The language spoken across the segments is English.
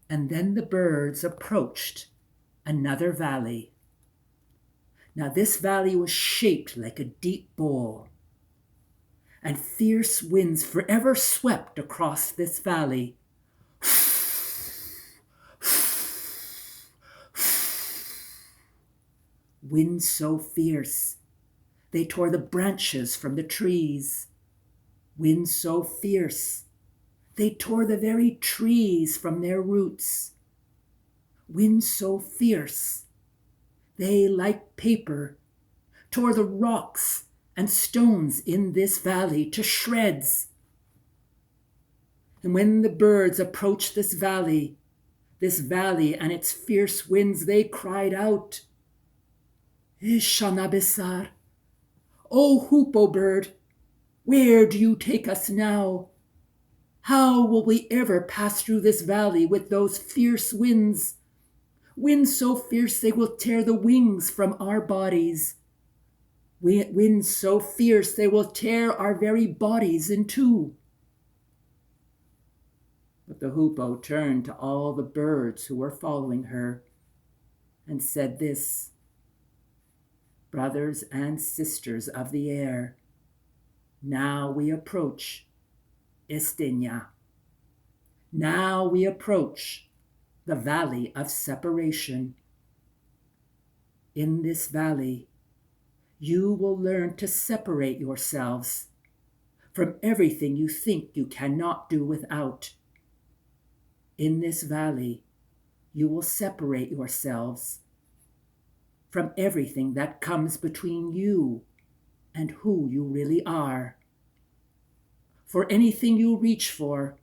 And then the birds approached another valley. Now this valley was shaped like a deep bowl, and fierce winds forever swept across this valley. Winds so fierce, they tore the branches from the trees. Winds so fierce, they tore the very trees from their roots. Winds so fierce, they, like paper, tore the rocks and stones in this valley to shreds. And when the birds approached this valley and its fierce winds, they cried out, Ishanabisar, O hoopoe bird, where do you take us now? How will we ever pass through this valley with those fierce winds? Winds so fierce they will tear the wings from our bodies. Winds so fierce they will tear our very bodies in two. But the hoopoe turned to all the birds who were following her and said this, Brothers and sisters of the air, now we approach Estinya. Now we approach the valley of separation. In this valley, you will learn to separate yourselves from everything you think you cannot do without. In this valley, you will separate yourselves from everything that comes between you and who you really are. For anything you reach for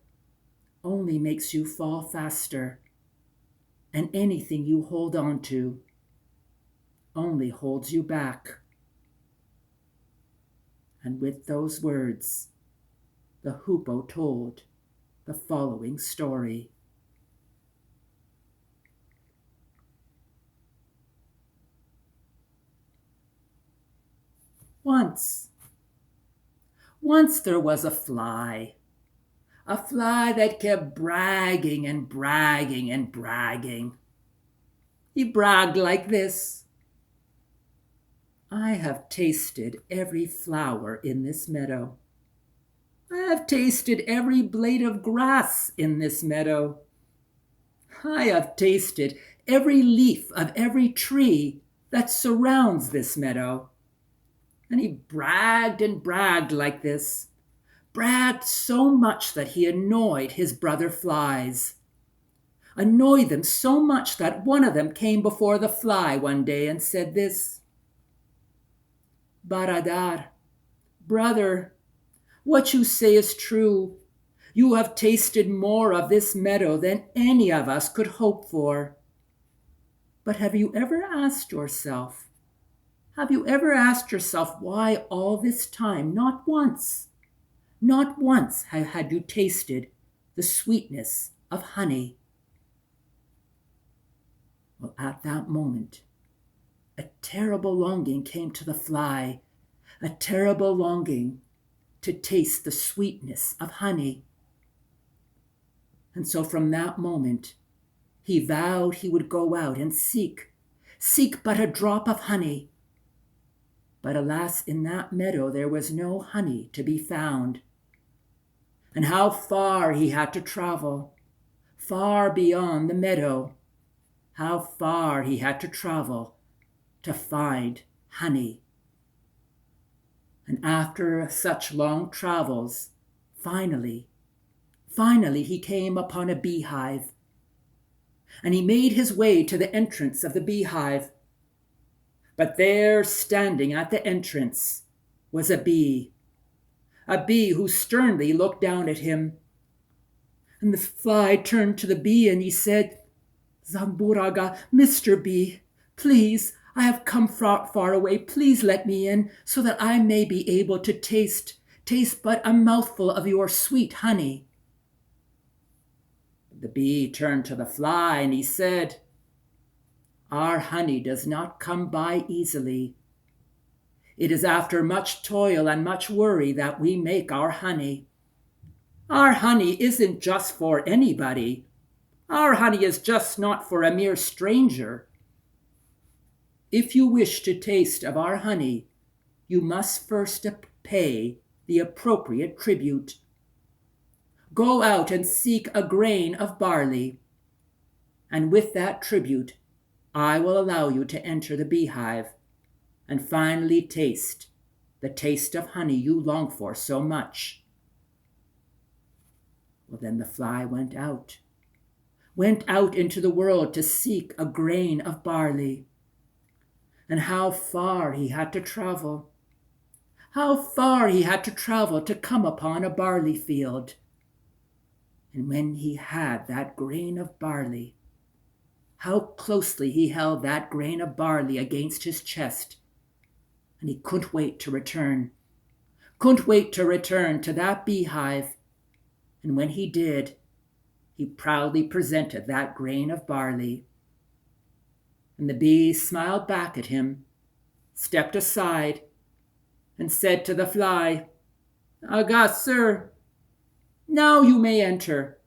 only makes you fall faster, and anything you hold on to only holds you back. And with those words, the hoopoe told the following story. Once there was a fly that kept bragging and bragging and bragging. He bragged like this, I have tasted every flower in this meadow. I have tasted every blade of grass in this meadow. I have tasted every leaf of every tree that surrounds this meadow. And he bragged and bragged like this, bragged so much that he annoyed his brother flies. Annoyed them so much that one of them came before the fly one day and said this, Baradar, brother, what you say is true. You have tasted more of this meadow than any of us could hope for. But have you ever asked yourself why all this time, not once had you tasted the sweetness of honey? Well, at that moment, a terrible longing came to the fly, a terrible longing to taste the sweetness of honey. And so from that moment, he vowed he would go out and seek but a drop of honey. But alas, in that meadow there was no honey to be found. And how far he had to travel, far beyond the meadow, how far he had to travel to find honey. And after such long travels, finally he came upon a beehive. And he made his way to the entrance of the beehive. But there, standing at the entrance, was a bee who sternly looked down at him. And the fly turned to the bee and he said, Zamburaga, Mr. Bee, please, I have come far away. Please let me in so that I may be able to taste but a mouthful of your sweet honey. The bee turned to the fly and he said, Our honey does not come by easily. It is after much toil and much worry that we make our honey. Our honey isn't just for anybody. Our honey is just not for a mere stranger. If you wish to taste of our honey, you must first pay the appropriate tribute. Go out and seek a grain of barley, and with that tribute, I will allow you to enter the beehive and finally taste the taste of honey you long for so much. Well, then the fly went out into the world to seek a grain of barley. And how far he had to travel. How far he had to travel to come upon a barley field. And when he had that grain of barley, how closely he held that grain of barley against his chest. And he couldn't wait to return. Couldn't wait to return to that beehive. And when he did, he proudly presented that grain of barley. And the bee smiled back at him, stepped aside, and said to the fly, "August sir, now you may enter.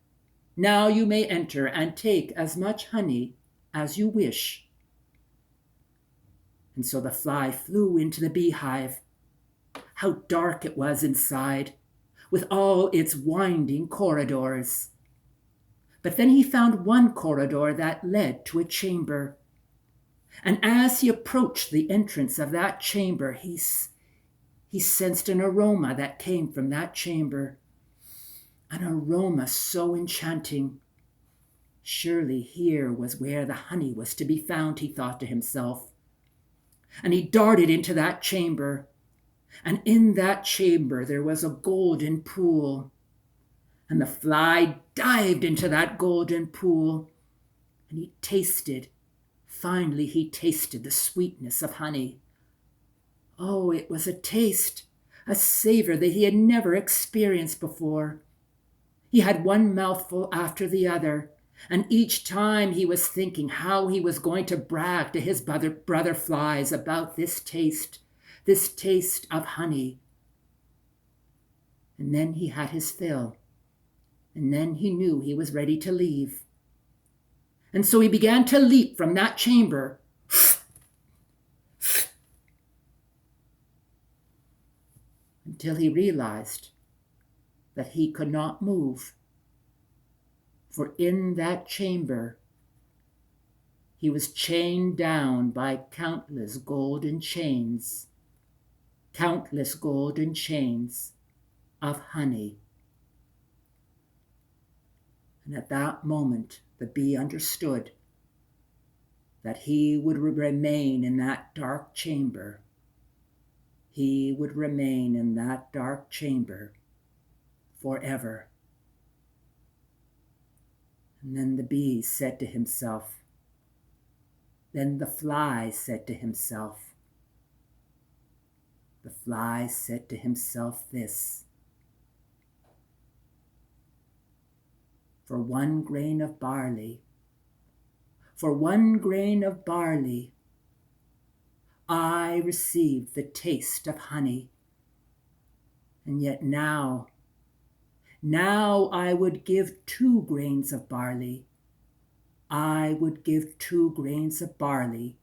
Now you may enter and take as much honey as you wish." And so the fly flew into the beehive. How dark it was inside, with all its winding corridors. But then he found one corridor that led to a chamber. And as he approached the entrance of that chamber, he sensed an aroma that came from that chamber. An aroma so enchanting. Surely here was where the honey was to be found, he thought to himself. And he darted into that chamber. And in that chamber there was a golden pool. And the fly dived into that golden pool. And he tasted. Finally, he tasted the sweetness of honey. Oh, it was a taste, a savor that he had never experienced before. He had one mouthful after the other, and each time he was thinking how he was going to brag to his brother flies about this taste of honey. And then he had his fill, and then he knew he was ready to leave. And so he began to leap from that chamber. Until he realized that he could not move. For in that chamber, he was chained down by countless golden chains of honey. And at that moment, the bee understood that he would remain in that dark chamber. He would remain in that dark chamber forever. And then the bee said to himself, then the fly said to himself, this: for one grain of barley, I received the taste of honey. And yet now I would give 2 grains of barley. I would give 2 grains of barley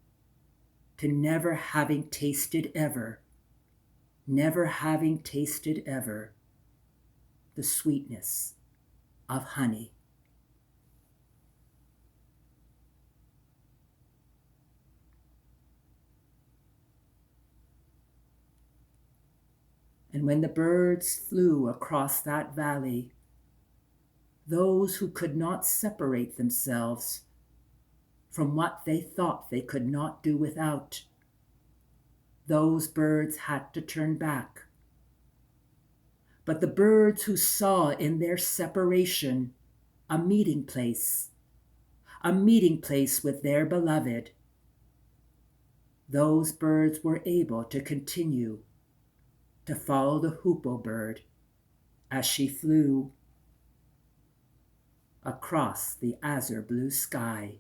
to never having tasted ever the sweetness of honey. And when the birds flew across that valley, those who could not separate themselves from what they thought they could not do without, those birds had to turn back. But the birds who saw in their separation a meeting place with their beloved, those birds were able to continue to follow the hoopoe bird as she flew across the azure blue sky.